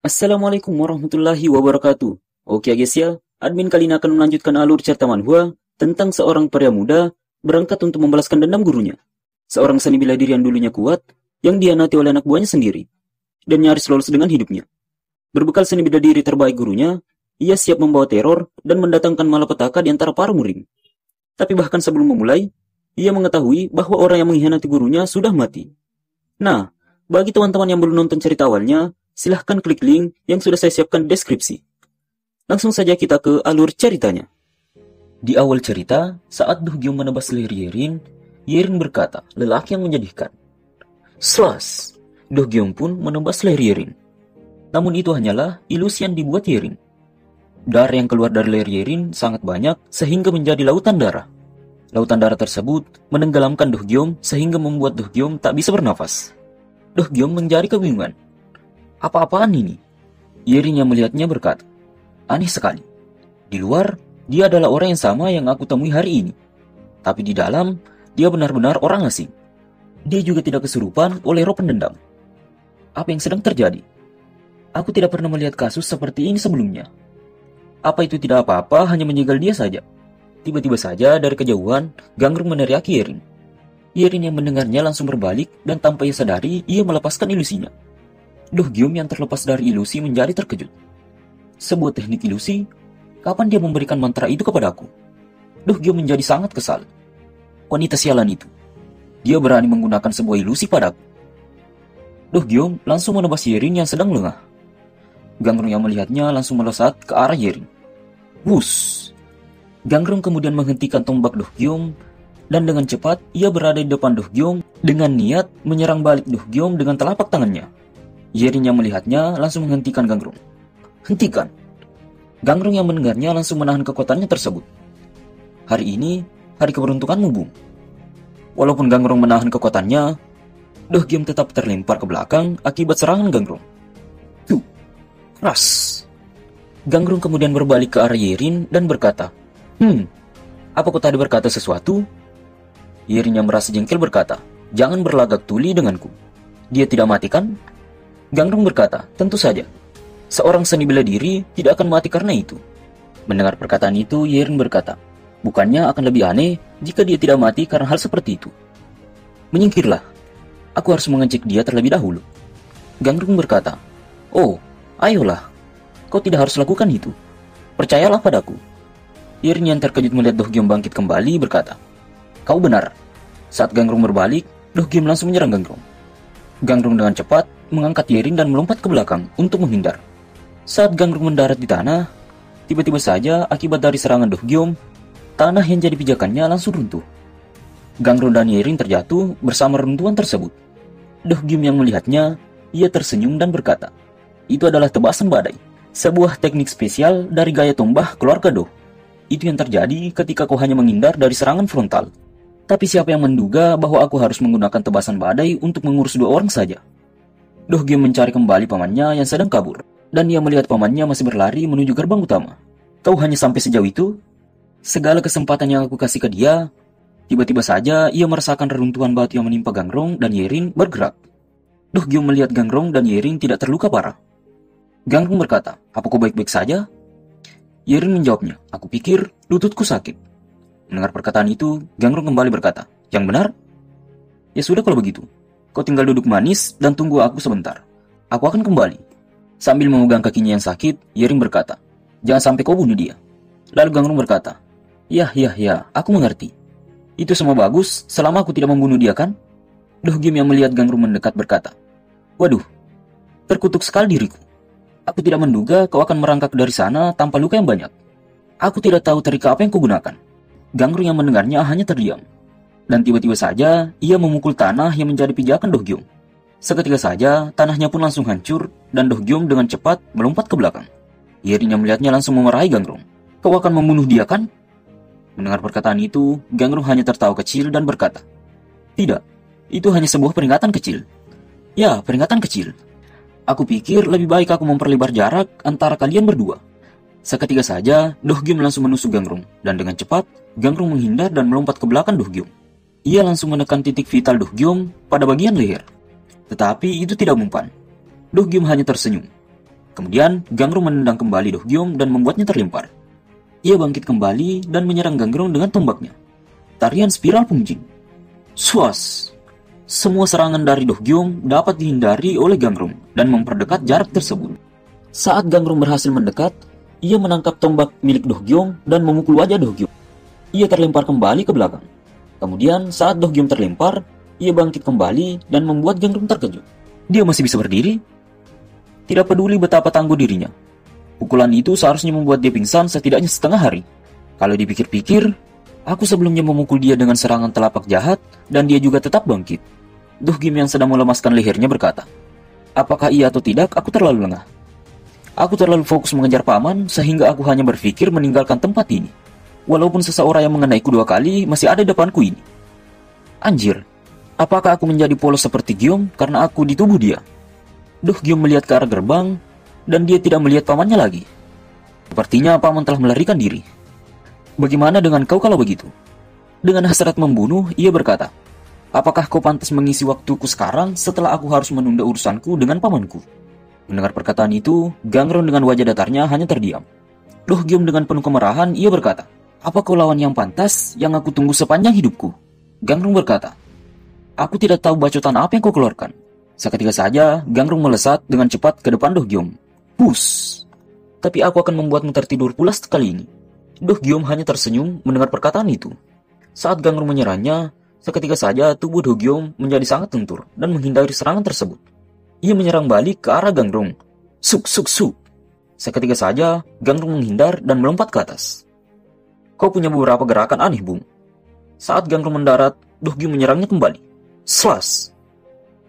Assalamualaikum warahmatullahi wabarakatuh. Oke guys ya, admin kali ini akan melanjutkan alur cerita manhwa tentang seorang pria muda berangkat untuk membalaskan dendam gurunya. Seorang seni bela diri yang dulunya kuat, yang dihianati oleh anak buahnya sendiri, dan nyaris lolos dengan hidupnya. Berbekal seni bela diri terbaik gurunya, ia siap membawa teror dan mendatangkan malapetaka di antara para murid. Tapi bahkan sebelum memulai, ia mengetahui bahwa orang yang mengkhianati gurunya sudah mati. Nah, bagi teman-teman yang belum nonton cerita awalnya, silahkan klik link yang sudah saya siapkan di deskripsi. Langsung saja kita ke alur ceritanya. Di awal cerita, saat Do Gyung menebas leher Yerin, Yerin berkata, lelaki yang menyedihkan. Slas! Do Gyung pun menebas leher Yerin. Namun itu hanyalah ilusi yang dibuat Yerin. Darah yang keluar dari leher Yerin sangat banyak sehingga menjadi lautan darah. Lautan darah tersebut menenggelamkan Do Gyung sehingga membuat Do Gyung tak bisa bernafas. Do Gyung menjadi kebingungan. Apa-apaan ini? Yerin yang melihatnya berkata, aneh sekali. Di luar, dia adalah orang yang sama yang aku temui hari ini. Tapi di dalam, dia benar-benar orang asing. Dia juga tidak kesurupan oleh roh pendendam. Apa yang sedang terjadi? Aku tidak pernah melihat kasus seperti ini sebelumnya. Apa itu tidak apa-apa, hanya menjegal dia saja. Tiba-tiba saja dari kejauhan, Gangrung meneriaki Yerin. Yerin yang mendengarnya langsung berbalik dan tanpa ia sadari, ia melepaskan ilusinya. Do Gyum yang terlepas dari ilusi menjadi terkejut. Sebuah teknik ilusi? Kapan dia memberikan mantra itu kepadaku? Do Gyum menjadi sangat kesal. Wanita sialan itu. Dia berani menggunakan sebuah ilusi padaku. Do Gyum langsung menebas Yerin yang sedang lengah. Gangrung yang melihatnya langsung melesat ke arah Yerin. Wus! Gangrung kemudian menghentikan tombak Do Gyum dan dengan cepat ia berada di depan Do Gyum dengan niat menyerang balik Do Gyum dengan telapak tangannya. Yerin yang melihatnya langsung menghentikan Gangrung. Hentikan! Gangrung yang mendengarnya langsung menahan kekuatannya tersebut. Hari ini, hari keberuntunganmu, Bung. Walaupun Gangrung menahan kekuatannya, Do Gyum tetap terlempar ke belakang akibat serangan Gangrung. Tuh, keras! Gangrung kemudian berbalik ke arah Yerin dan berkata, apa kau tadi berkata sesuatu? Yerin yang merasa jengkel berkata, jangan berlagak tuli denganku. Dia tidak mati kan? Gangrung berkata, tentu saja. Seorang seni bela diri tidak akan mati karena itu. Mendengar perkataan itu, Yerin berkata, bukannya akan lebih aneh jika dia tidak mati karena hal seperti itu. Menyingkirlah. Aku harus mengecek dia terlebih dahulu. Gangrung berkata, oh, ayolah. Kau tidak harus lakukan itu. Percayalah padaku. Yerin yang terkejut melihat Do Gyum bangkit kembali berkata, kau benar. Saat Gangrung berbalik, Do Gyum langsung menyerang Gangrung. Gangrung dengan cepat mengangkat Yerin dan melompat ke belakang untuk menghindar. Saat Gangrung mendarat di tanah, tiba-tiba saja akibat dari serangan Do Gyum, tanah yang jadi pijakannya langsung runtuh. Gangrung dan Yerin terjatuh bersama runtuhan tersebut. Do Gyum yang melihatnya, ia tersenyum dan berkata, itu adalah tebasan badai, sebuah teknik spesial dari gaya tombah keluarga Do. Itu yang terjadi ketika kau hanya menghindar dari serangan frontal. Tapi siapa yang menduga bahwa aku harus menggunakan tebasan badai untuk mengurus 2 orang saja? Do Gyum mencari kembali pamannya yang sedang kabur, dan ia melihat pamannya masih berlari menuju gerbang utama. Kau hanya sampai sejauh itu? Segala kesempatan yang aku kasih ke dia, tiba-tiba saja ia merasakan reruntuhan batu yang menimpa Gangrung dan Yerin bergerak. Do Gyum melihat Gangrung dan Yerin tidak terluka parah. Gangrung berkata, apa kau baik-baik saja? Yerin menjawabnya, aku pikir lututku sakit. Mendengar perkataan itu, Gangrung kembali berkata, yang benar? Ya sudah kalau begitu. Kau tinggal duduk manis dan tunggu aku sebentar. Aku akan kembali. Sambil memegang kakinya yang sakit, Yerin berkata, jangan sampai kau bunuh dia. Lalu Gangrung berkata, ya, aku mengerti. Itu semua bagus selama aku tidak membunuh dia kan? Do Gyum yang melihat Gangrung mendekat berkata, waduh, terkutuk sekali diriku. Aku tidak menduga kau akan merangkak dari sana tanpa luka yang banyak. Aku tidak tahu trika apa yang kau gunakan. Gangrung yang mendengarnya hanya terdiam. Dan tiba-tiba saja, ia memukul tanah yang menjadi pijakan Do Gyum. Seketika saja, tanahnya pun langsung hancur, dan Do Gyum dengan cepat melompat ke belakang. Yerin yang melihatnya langsung memarahi Gangrung. Kau akan membunuh dia kan? Mendengar perkataan itu, Gangrung hanya tertawa kecil dan berkata, tidak, itu hanya sebuah peringatan kecil. Ya, peringatan kecil. Aku pikir lebih baik aku memperlebar jarak antara kalian berdua. Seketika saja, Do Gyum langsung menusuk Gangrung, dan dengan cepat, Gangrung menghindar dan melompat ke belakang Do Gyum. Ia langsung menekan titik vital Do Gyum pada bagian leher. Tetapi itu tidak mempan. Do Gyum hanya tersenyum. Kemudian Gangrong menendang kembali Do Gyum dan membuatnya terlempar. Ia bangkit kembali dan menyerang Gangrong dengan tombaknya. Tarian spiral pungjing. Swas! Semua serangan dari Do Gyum dapat dihindari oleh Gangrong dan memperdekat jarak tersebut. Saat Gangrong berhasil mendekat, ia menangkap tombak milik Do Gyum dan memukul wajah Do Gyum. Ia terlempar kembali ke belakang. Kemudian saat Do Gyum terlempar, ia bangkit kembali dan membuat Gangrong terkejut. Dia masih bisa berdiri? Tidak peduli betapa tangguh dirinya. Pukulan itu seharusnya membuat dia pingsan setidaknya setengah hari. Kalau dipikir-pikir, aku sebelumnya memukul dia dengan serangan telapak jahat dan dia juga tetap bangkit. Do Gyum yang sedang melemaskan lehernya berkata, apakah iya atau tidak, aku terlalu lengah. Aku terlalu fokus mengejar paman sehingga aku hanya berpikir meninggalkan tempat ini. Walaupun seseorang yang mengenaiku 2 kali masih ada di depanku ini. Anjir, apakah aku menjadi polos seperti Gyum karena aku di tubuh dia? Do Gyum melihat ke arah gerbang, dan dia tidak melihat pamannya lagi. Sepertinya paman telah melarikan diri. Bagaimana dengan kau kalau begitu? Dengan hasrat membunuh, ia berkata, apakah kau pantas mengisi waktuku sekarang setelah aku harus menunda urusanku dengan pamanku? Mendengar perkataan itu, Gangrong dengan wajah datarnya hanya terdiam. Do Gyum dengan penuh kemarahan, ia berkata, apa kau lawan yang pantas yang aku tunggu sepanjang hidupku? Gangrong berkata, aku tidak tahu bacotan apa yang kau keluarkan. Seketika saja, Gangrong melesat dengan cepat ke depan Do Gyum. Pus! Tapi aku akan membuatmu tertidur pulas kali ini. Do Gyum hanya tersenyum mendengar perkataan itu. Saat Gangrong menyerangnya, seketika saja tubuh Do Gyum menjadi sangat lentur dan menghindari serangan tersebut. Ia menyerang balik ke arah Gangrong. Suk, suk, suk. Seketika saja, Gangrong menghindar dan melompat ke atas. Kau punya beberapa gerakan aneh, Bung. Saat Gangrong mendarat, Do Gyum menyerangnya kembali. Slash!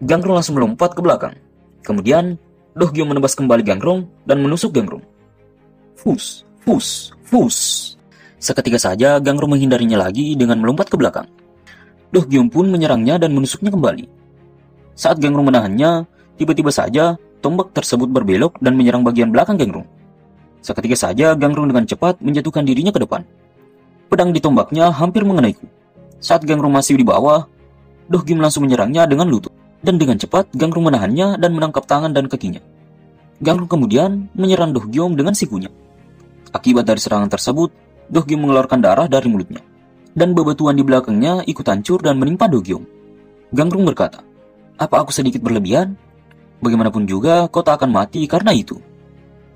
Gangrong langsung melompat ke belakang. Kemudian, Do Gyum menebas kembali Gangrong dan menusuk Gangrong. Fus, fus, fus. Seketika saja Gangrong menghindarinya lagi dengan melompat ke belakang. Do Gyum pun menyerangnya dan menusuknya kembali. Saat Gangrong menahannya, tiba-tiba saja tombak tersebut berbelok dan menyerang bagian belakang Gangrong. Seketika saja Gangrong dengan cepat menjatuhkan dirinya ke depan. Pedang di tombaknya hampir mengenaiku. Saat Gangrong masih di bawah, Do Gyum langsung menyerangnya dengan lutut. Dan dengan cepat, Gangrong menahannya dan menangkap tangan dan kakinya. Gangrong kemudian menyerang Do Gyum dengan sikunya. Akibat dari serangan tersebut, Do Gyum mengeluarkan darah dari mulutnya. Dan bebatuan di belakangnya ikut hancur dan menimpa Do Gyum. Gangrong berkata, apa aku sedikit berlebihan? Bagaimanapun juga, kau tak akan mati karena itu.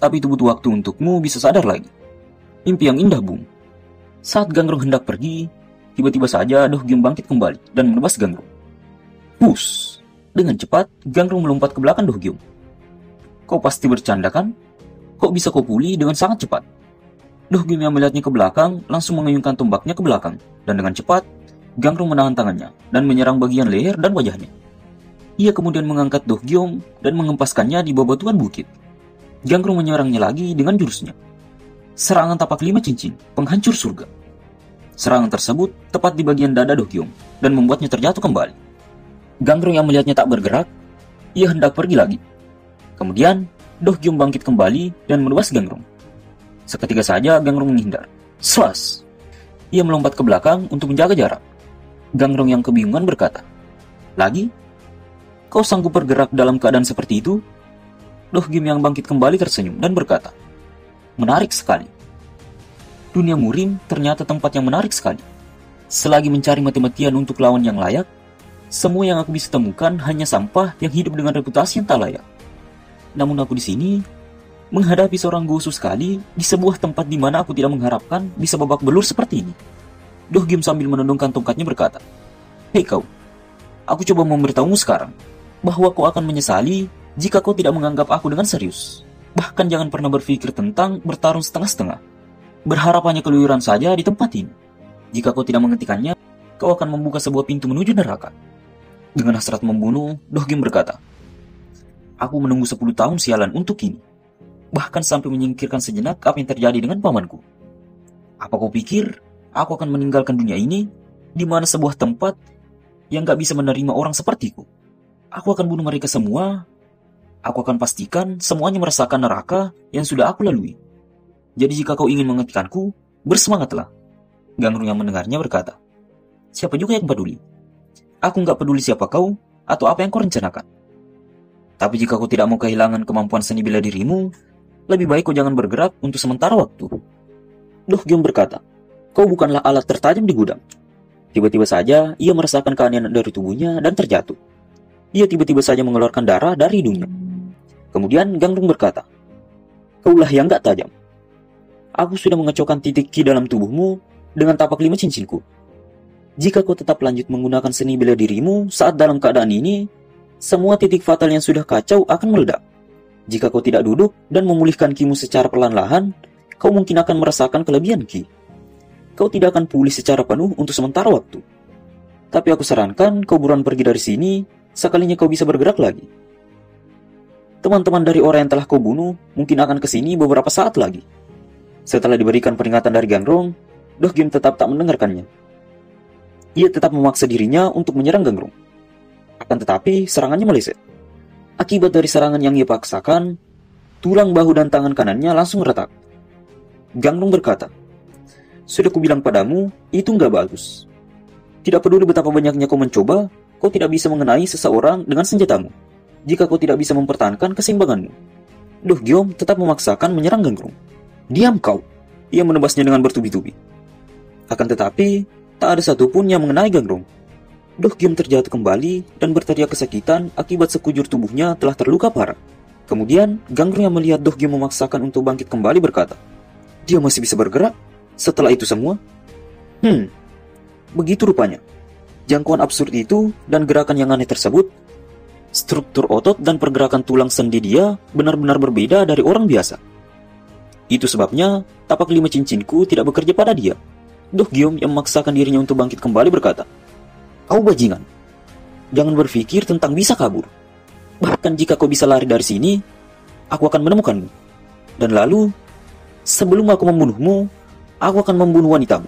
Tapi itu butuh waktu untukmu bisa sadar lagi. Mimpi yang indah, Bung. Saat Gangrong hendak pergi, tiba-tiba saja Do Gyum bangkit kembali dan menebas Gangrong. Pus! Dengan cepat, Gangrong melompat ke belakang Do Gyum. Kau pasti bercanda kan? Kok bisa kau pulih dengan sangat cepat? Do Gyum yang melihatnya ke belakang langsung mengayunkan tombaknya ke belakang. Dan dengan cepat, Gangrong menahan tangannya dan menyerang bagian leher dan wajahnya. Ia kemudian mengangkat Do Gyum dan mengempaskannya di bebatuan bukit. Gangrong menyerangnya lagi dengan jurusnya. Serangan tapak 5 cincin, penghancur surga. Serangan tersebut tepat di bagian dada Do Gyum dan membuatnya terjatuh kembali. Gangrong yang melihatnya tak bergerak, ia hendak pergi lagi. Kemudian, Do Gyum bangkit kembali dan menebas Gangrong. Seketika saja Gangrong menghindar. Slash! Ia melompat ke belakang untuk menjaga jarak. Gangrong yang kebingungan berkata, lagi? Kau sanggup bergerak dalam keadaan seperti itu? Do Gyum yang bangkit kembali tersenyum dan berkata, menarik sekali. Dunia murim ternyata tempat yang menarik sekali. Selagi mencari mati-matian untuk lawan yang layak, semua yang aku bisa temukan hanya sampah yang hidup dengan reputasi yang tak layak. Namun aku di sini menghadapi seorang Gosu sekali di sebuah tempat di mana aku tidak mengharapkan bisa babak belur seperti ini. Do Gyum sambil menundukkan tongkatnya berkata, hei kau, aku coba memberitahumu sekarang bahwa kau akan menyesali jika kau tidak menganggap aku dengan serius. Bahkan jangan pernah berpikir tentang bertarung setengah-setengah. Berharap hanya keluyuran saja di tempat ini. Jika kau tidak menghentikannya, kau akan membuka sebuah pintu menuju neraka. Dengan hasrat membunuh, Do Gyum berkata, aku menunggu 10 tahun sialan untuk ini. Bahkan sampai menyingkirkan sejenak apa yang terjadi dengan pamanku. Apa kau pikir aku akan meninggalkan dunia ini, di mana sebuah tempat yang gak bisa menerima orang sepertiku? Aku akan bunuh mereka semua. Aku akan pastikan semuanya merasakan neraka yang sudah aku lalui. Jadi jika kau ingin menghentikanku, bersemangatlah. Gangrong yang mendengarnya berkata, siapa juga yang peduli? Aku gak peduli siapa kau atau apa yang kau rencanakan. Tapi jika kau tidak mau kehilangan kemampuan seni bela dirimu, lebih baik kau jangan bergerak untuk sementara waktu. Doh Gyom berkata, kau bukanlah alat tertajam di gudang. Tiba-tiba saja ia merasakan keanehan dari tubuhnya dan terjatuh. Ia tiba-tiba saja mengeluarkan darah dari hidungnya. Kemudian Gangrung berkata, kaulah yang gak tajam. Aku sudah mengecokkan titik ki dalam tubuhmu dengan tapak 5 cincinku. Jika kau tetap lanjut menggunakan seni bela dirimu saat dalam keadaan ini, semua titik fatal yang sudah kacau akan meledak. Jika kau tidak duduk dan memulihkan kimu secara perlahan-lahan, kau mungkin akan merasakan kelebihan ki. Kau tidak akan pulih secara penuh untuk sementara waktu. Tapi aku sarankan kau buruan pergi dari sini, sekalinya kau bisa bergerak lagi. Teman-teman dari orang yang telah kau bunuh mungkin akan ke sini beberapa saat lagi. Setelah diberikan peringatan dari Gangrung, Doh Gyom tetap tak mendengarkannya. Ia tetap memaksa dirinya untuk menyerang Gangrung. Akan tetapi serangannya meleset. Akibat dari serangan yang ia paksakan, tulang bahu dan tangan kanannya langsung retak. Gangrung berkata, sudah kubilang padamu, itu nggak bagus. Tidak peduli betapa banyaknya kau mencoba, kau tidak bisa mengenai seseorang dengan senjatamu. Jika kau tidak bisa mempertahankan keseimbanganmu. Doh Gyom tetap memaksakan menyerang Gangrung. Diam kau, ia menebasnya dengan bertubi-tubi. Akan tetapi, tak ada satupun yang mengenai Gangrung. Doh Gyom terjatuh kembali dan berteriak kesakitan akibat sekujur tubuhnya telah terluka parah. Kemudian, Gangrung yang melihat Doh Gyom memaksakan untuk bangkit kembali berkata, dia masih bisa bergerak? Setelah itu semua? Begitu rupanya. Jangkauan absurd itu dan gerakan yang aneh tersebut, struktur otot dan pergerakan tulang sendi dia benar-benar berbeda dari orang biasa. Itu sebabnya, tapak 5 cincinku tidak bekerja pada dia. Doh Gyom yang memaksakan dirinya untuk bangkit kembali berkata, kau bajingan, jangan berpikir tentang bisa kabur. Bahkan jika kau bisa lari dari sini, aku akan menemukanmu. Dan lalu, sebelum aku membunuhmu, aku akan membunuh wanitamu.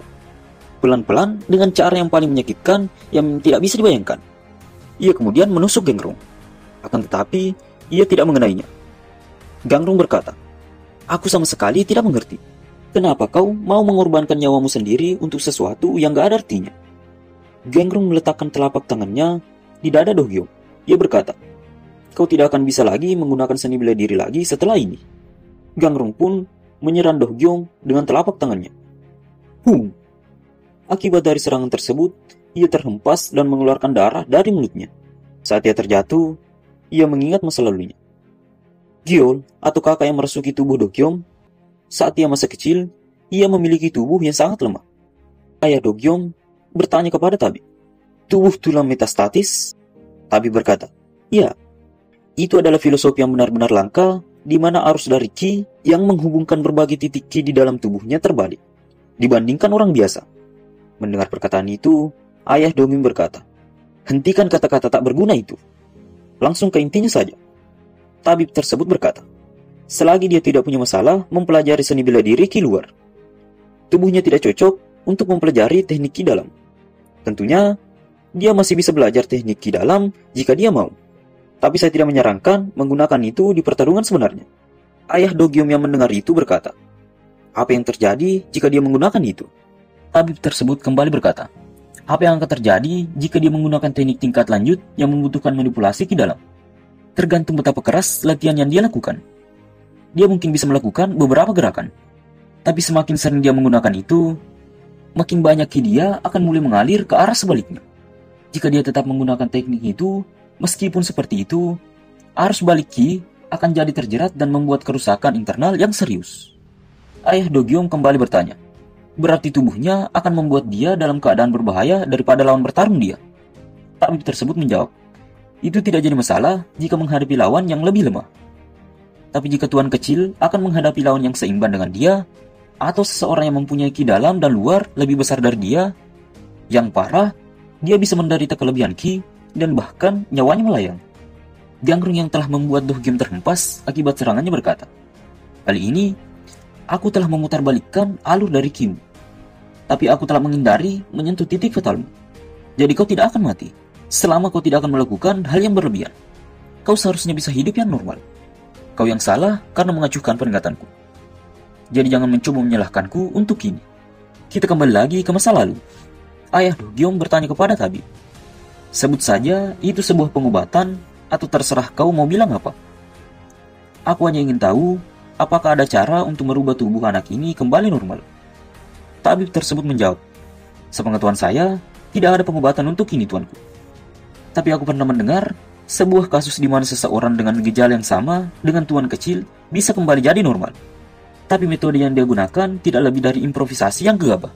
Pelan-pelan dengan cara yang paling menyakitkan yang tidak bisa dibayangkan. Ia kemudian menusuk Gangrung. Akan tetapi, ia tidak mengenainya. Gangrung berkata, aku sama sekali tidak mengerti. Kenapa kau mau mengorbankan nyawamu sendiri untuk sesuatu yang gak ada artinya? Gangrung meletakkan telapak tangannya di dada Doh Gyom. Ia berkata, kau tidak akan bisa lagi menggunakan seni bela diri lagi setelah ini. Gangrung pun menyerang Doh Gyom dengan telapak tangannya. Akibat dari serangan tersebut, ia terhempas dan mengeluarkan darah dari mulutnya. Saat ia terjatuh, ia mengingat masa lalunya. Gyeol, atau kakak yang merasuki tubuh Doh Gyom, saat ia masih kecil, ia memiliki tubuh yang sangat lemah. Ayah Doh Gyom bertanya kepada Tabib, tubuh tulang metastatis? Tabib berkata, ya, itu adalah filosofi yang benar-benar langka, di mana arus dari Qi yang menghubungkan berbagai titik Qi di dalam tubuhnya terbalik, dibandingkan orang biasa. Mendengar perkataan itu, ayah Domim berkata, hentikan kata-kata tak berguna itu. Langsung ke intinya saja. Tabib tersebut berkata, selagi dia tidak punya masalah mempelajari seni bela diri Qi luar, tubuhnya tidak cocok untuk mempelajari teknik Qi dalam. Tentunya, dia masih bisa belajar teknik Qi dalam jika dia mau. Tapi saya tidak menyarankan menggunakan itu di pertarungan sebenarnya. Ayah Doh Gyom yang mendengar itu berkata, apa yang terjadi jika dia menggunakan itu? Tabib tersebut kembali berkata, apa yang akan terjadi jika dia menggunakan teknik tingkat lanjut yang membutuhkan manipulasi Qi dalam? Tergantung betapa keras latihan yang dia lakukan. Dia mungkin bisa melakukan beberapa gerakan. Tapi semakin sering dia menggunakan itu, makin banyak Qi dia akan mulai mengalir ke arah sebaliknya. Jika dia tetap menggunakan teknik itu, meskipun seperti itu, arus balik Qi akan jadi terjerat dan membuat kerusakan internal yang serius. Ayah Doh Gyom kembali bertanya, berarti tubuhnya akan membuat dia dalam keadaan berbahaya daripada lawan bertarung dia. Tabib tersebut menjawab, itu tidak jadi masalah jika menghadapi lawan yang lebih lemah. Tapi jika tuan kecil akan menghadapi lawan yang seimbang dengan dia, atau seseorang yang mempunyai Qi dalam dan luar lebih besar dari dia, yang parah, dia bisa menderita kelebihan Qi dan bahkan nyawanya melayang. Gangrung yang telah membuat Doh Gyom terhempas akibat serangannya berkata, kali ini, aku telah memutarbalikkan alur dari Qi-mu. Tapi aku telah menghindari menyentuh titik fatalmu. Jadi kau tidak akan mati, selama kau tidak akan melakukan hal yang berlebihan. Kau seharusnya bisa hidup yang normal. Kau yang salah karena mengacuhkan peringatanku. Jadi jangan mencoba menyalahkanku untuk ini. Kita kembali lagi ke masa lalu. Ayah Doh Gyom bertanya kepada tabib, sebut saja itu sebuah pengobatan atau terserah kau mau bilang apa. Aku hanya ingin tahu, apakah ada cara untuk merubah tubuh anak ini kembali normal? Tabib tersebut menjawab, sepengetahuan saya, tidak ada pengobatan untuk ini, tuanku. Tapi aku pernah mendengar sebuah kasus di mana seseorang dengan gejala yang sama dengan tuan kecil bisa kembali jadi normal. Tapi metode yang dia gunakan tidak lebih dari improvisasi yang gegabah.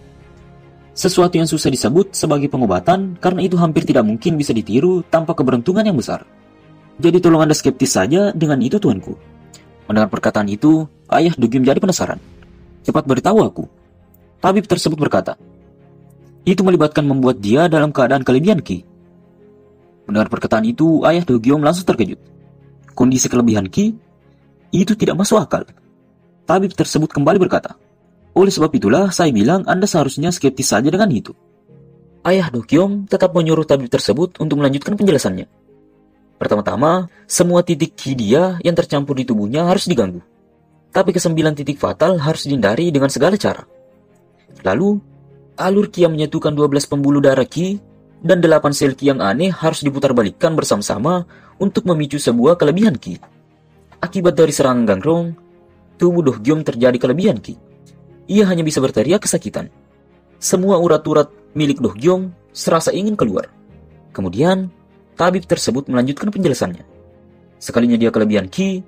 Sesuatu yang susah disebut sebagai pengobatan karena itu hampir tidak mungkin bisa ditiru tanpa keberuntungan yang besar. Jadi tolong Anda skeptis saja dengan itu, tuanku. Mendengar perkataan itu, ayah Do Gyum jadi penasaran. Cepat beritahu aku. Tabib tersebut berkata, itu melibatkan membuat dia dalam keadaan kelebihan Ki. Mendengar perkataan itu, ayah Do Gyum langsung terkejut. Kondisi kelebihan Ki? Itu tidak masuk akal. Tabib tersebut kembali berkata, oleh sebab itulah saya bilang Anda seharusnya skeptis saja dengan itu. Ayah Do Gyum tetap menyuruh tabib tersebut untuk melanjutkan penjelasannya. Pertama-tama, semua titik Ki dia yang tercampur di tubuhnya harus diganggu. Tapi ke-9 titik fatal harus dihindari dengan segala cara. Lalu, alur Ki yang menyatukan 12 pembuluh darah Ki dan 8 sel Ki yang aneh harus diputarbalikkan bersama-sama untuk memicu sebuah kelebihan Ki. Akibat dari serangan Gangrong, tubuh Do Gyum terjadi kelebihan Ki. Ia hanya bisa berteriak kesakitan. Semua urat-urat milik Do Gyum serasa ingin keluar. Kemudian, tabib tersebut melanjutkan penjelasannya. Sekalinya dia kelebihan Ki,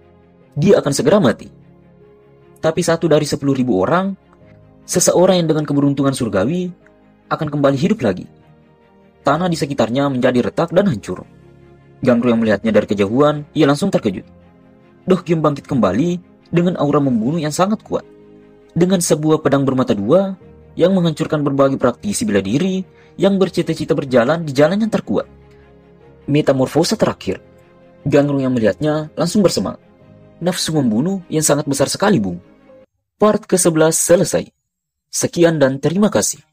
dia akan segera mati. Tapi 1 dari 10.000 orang, seseorang yang dengan keberuntungan surgawi akan kembali hidup lagi. Tanah di sekitarnya menjadi retak dan hancur. Gangru yang melihatnya dari kejauhan, ia langsung terkejut. Do Gyum bangkit kembali dengan aura membunuh yang sangat kuat. Dengan sebuah pedang bermata dua yang menghancurkan berbagai praktisi bela diri yang bercita-cita berjalan di jalan yang terkuat. Metamorfosa terakhir. Gangru yang melihatnya langsung bersemangat. Nafsu membunuh yang sangat besar sekali, Bung. Part ke-11 selesai. Sekian dan terima kasih.